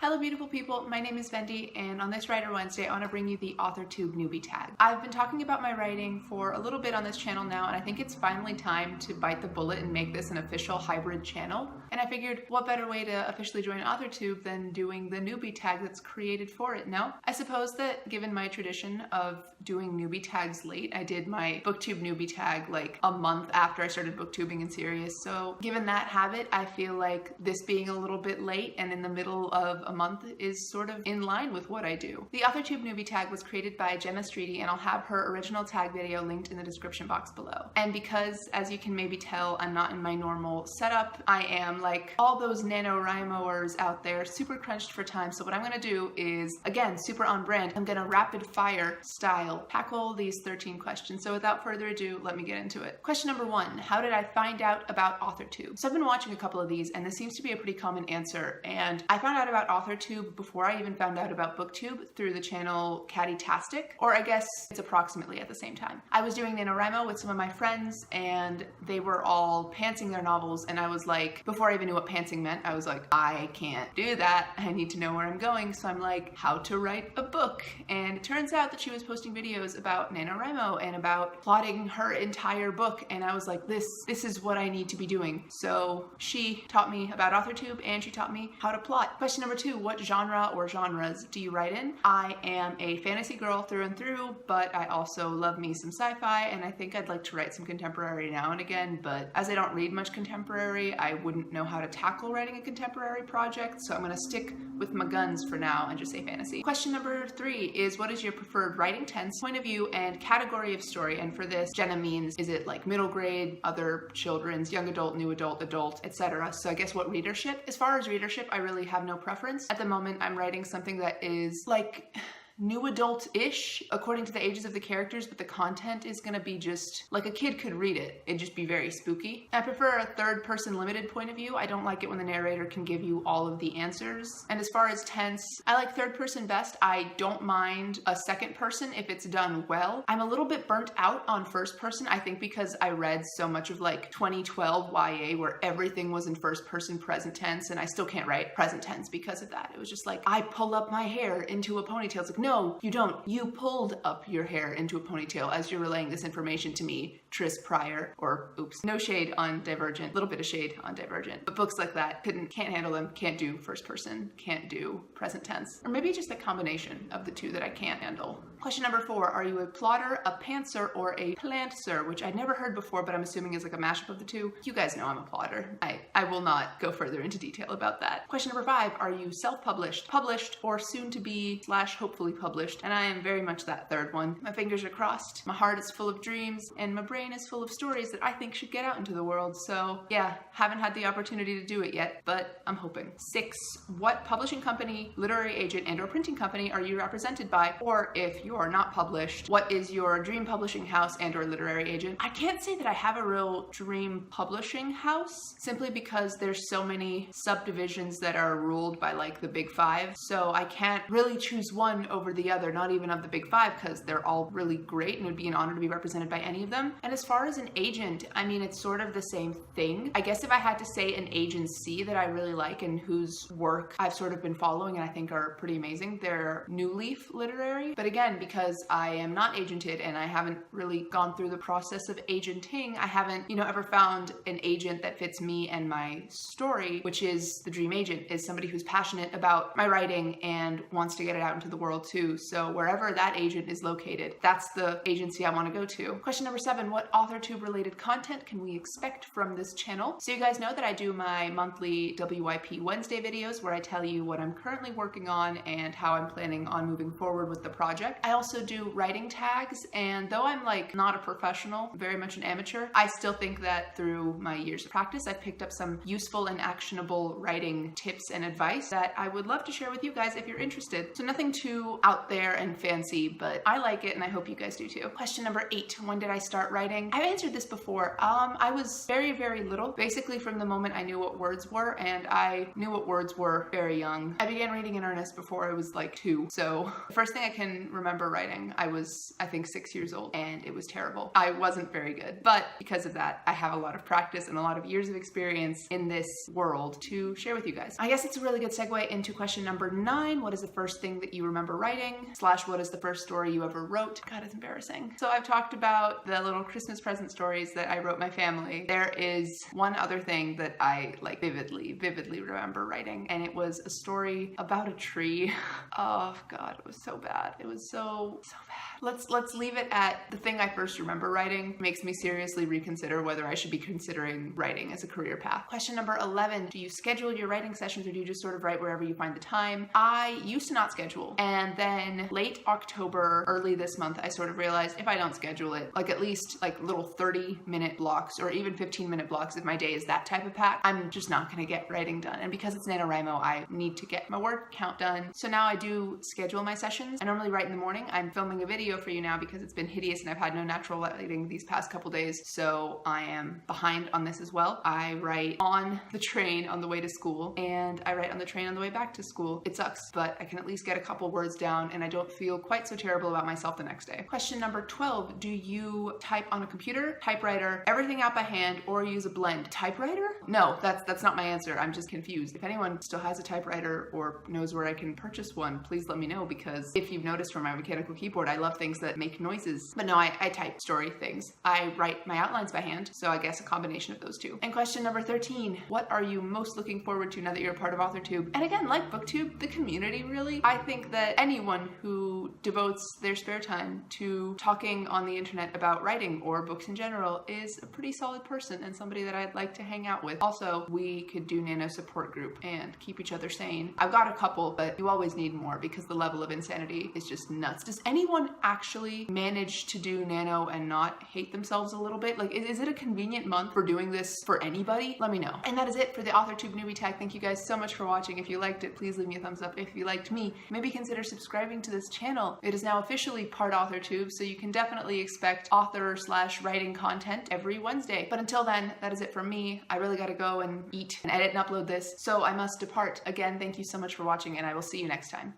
Hello beautiful people, my name is Vendi, and on this Writer Wednesday I want to bring you the Authortube Newbie Tag. I've been talking about my writing for a little bit on this channel now, and I think it's finally time to bite the bullet and make this an official hybrid channel. And I figured what better way to officially join Authortube than doing the newbie tag that's created for it now. I suppose that given my tradition of doing newbie tags late, I did my booktube newbie tag like a month after I started booktubing in serious. So given that habit, I feel like this being a little bit late and in the middle of a month is sort of in line with what I do. The Authortube Newbie Tag was created by Jenna Streety, and I'll have her original tag video linked in the description box below. And because, as you can maybe tell, I'm not in my normal setup, I am, like all those NaNoWriMoers out there, super crunched for time. So what I'm gonna do is, again, super on brand, I'm gonna rapid fire style tackle these 13 questions. So without further ado, let me get into it. Question number 1, how did I find out about Authortube? So I've been watching a couple of these, and this seems to be a pretty common answer. And I found out about Authortube before I even found out about booktube through the channel Caddytastic, or I guess it's approximately at the same time. I was doing NaNoWriMo with some of my friends, and they were all pantsing their novels, and I was like, before I even knew what pantsing meant, I was like, I can't do that. I need to know where I'm going. So I'm like, how to write a book. And it turns out that she was posting videos about NaNoWriMo and about plotting her entire book, and I was like, this is what I need to be doing. So she taught me about Authortube, and she taught me how to plot. Question number 2, what genre or genres do you write in? I am a fantasy girl through and through, but I also love me some sci-fi, and I think I'd like to write some contemporary now and again, but as I don't read much contemporary, I wouldn't know how to tackle writing a contemporary project, so I'm gonna stick with my guns for now and just say fantasy. Question number 3 is, what is your preferred writing tense, point of view, and category of story? And for this, Jenna means, is it like middle grade, other children's, young adult, new adult, adult, etc. So I guess what readership? As far as readership, I really have no preference. At the moment, I'm writing something that is like new adult-ish according to the ages of the characters, but the content is gonna be just like a kid could read it. It'd just be very spooky. I prefer a third-person limited point of view. I don't like it when the narrator can give you all of the answers. And as far as tense, I like third person best. I don't mind a second person if it's done well. I'm a little bit burnt out on first person, I think because I read so much of like 2012 YA where everything was in first person present tense, and I still can't write present tense because of that. It was just like, I pull up my hair into a ponytail. It's like, no, you don't. You pulled up your hair into a ponytail as you're relaying this information to me, Tris Pryor, or oops, no shade on Divergent, little bit of shade on Divergent, but books like that can't handle them, can't do first person, can't do present tense, or maybe just a combination of the two that I can't handle. Question number 4, are you a plotter, a pantser, or a plantser? Which I'd never heard before, but I'm assuming is like a mashup of the two. You guys know I'm a plotter. I will not go further into detail about that. Question number 5, are you self-published, published, or soon to be / hopefully published? And I am very much that third one. My fingers are crossed, my heart is full of dreams, and my brain is full of stories that I think should get out into the world. So yeah, haven't had the opportunity to do it yet, but I'm hoping. 6, what publishing company, literary agent, and or printing company are you represented by? Or if you're not published, what is your dream publishing house and or literary agent? I can't say that I have a real dream publishing house, simply because there's so many subdivisions that are ruled by like the big 5. So I can't really choose one over the other, not even of the big 5, because they're all really great and it would be an honor to be represented by any of them. And as far as an agent, I mean, it's sort of the same thing. I guess if I had to say an agency that I really like and whose work I've sort of been following and I think are pretty amazing, they're New Leaf Literary. But again, because I am not agented and I haven't really gone through the process of agenting, I haven't, ever found an agent that fits me and my story, which is the dream agent, is somebody who's passionate about my writing and wants to get it out into the world too. So wherever that agent is located, that's the agency I want to go to. Question number 7, what Authortube related content can we expect from this channel? So you guys know that I do my monthly WYP Wednesday videos where I tell you what I'm currently working on and how I'm planning on moving forward with the project. I also do writing tags, and though I'm like not a professional, very much an amateur, I still think that through my years of practice, I've picked up some useful and actionable writing tips and advice that I would love to share with you guys if you're interested. So nothing too out there and fancy, but I like it and I hope you guys do too. Question number 8, when did I start writing? writing. I've answered this before. I was very, very little, basically from the moment I knew what words were, and I knew what words were very young. I began reading in earnest before I was like 2. So the first thing I can remember writing, I was, I think, 6 years old, and it was terrible. I wasn't very good, but because of that, I have a lot of practice and a lot of years of experience in this world to share with you guys. I guess it's a really good segue into question number 9. What is the first thing that you remember writing? / what is the first story you ever wrote? God, it's embarrassing. So I've talked about the little Christmas present stories that I wrote my family. There is one other thing that I like vividly remember writing, and it was a story about a tree. Oh God, it was so bad. It was so bad. Let's leave it at the thing I first remember writing makes me seriously reconsider whether I should be considering writing as a career path. Question number 11, do you schedule your writing sessions or do you just sort of write wherever you find the time? I used to not schedule, and then late October, early this month, I sort of realized if I don't schedule it, like at least like little 30-minute blocks or even 15-minute blocks if my day is that type of pack, I'm just not gonna get writing done. And because it's NaNoWriMo, I need to get my word count done. So now I do schedule my sessions. I normally write in the morning. I'm filming a video for you now because it's been hideous and I've had no natural lighting these past couple days, so I am behind on this as well. I write on the train on the way to school, and I write on the train on the way back to school. It sucks, but I can at least get a couple words down and I don't feel quite so terrible about myself the next day. Question number 12, do you type on a computer, typewriter, everything out by hand, or use a blend? Typewriter? No, that's not my answer. I'm just confused. If anyone still has a typewriter or knows where I can purchase one, please let me know, because if you've noticed from my mechanical keyboard, I love things that make noises. But no, I type story things. I write my outlines by hand, so I guess a combination of those two. And question number 13, what are you most looking forward to now that you're a part of Authortube? And again, like BookTube, the community really, I think that anyone who devotes their spare time to talking on the internet about writing or books in general is a pretty solid person and somebody that I'd like to hang out with. Also, we could do Nano support group and keep each other sane. I've got a couple, but you always need more because the level of insanity is just nuts. Does anyone actually manage to do Nano and not hate themselves a little bit? Like, is it a convenient month for doing this for anybody? Let me know. And that is it for the Authortube Newbie Tag. Thank you guys so much for watching. If you liked it, please leave me a thumbs up. If you liked me, maybe consider subscribing to this channel. It is now officially part Authortube, so you can definitely expect author/writing content every Wednesday. But until then, that is it from me. I really gotta go and eat and edit and upload this, so I must depart. Again, thank you so much for watching, and I will see you next time.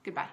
Goodbye.